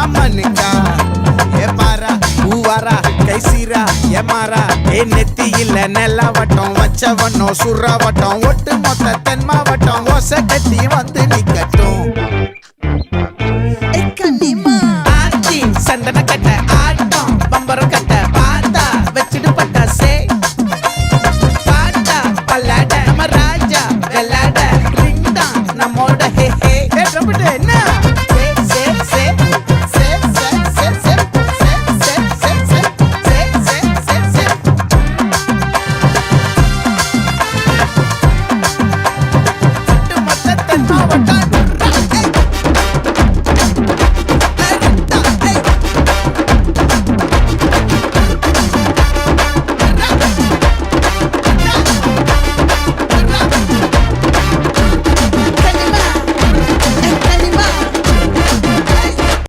அம்மனுக்கா ஏ பாரா பூவாரா கைசீரா ஏமாறா ஏ நெத்தி இல்ல நெல்லாவட்டம் வச்சவட்டம் சுறாவட்டம் ஒட்டு மொத்த தென் மாவட்டம் ஓசை கட்டி வந்து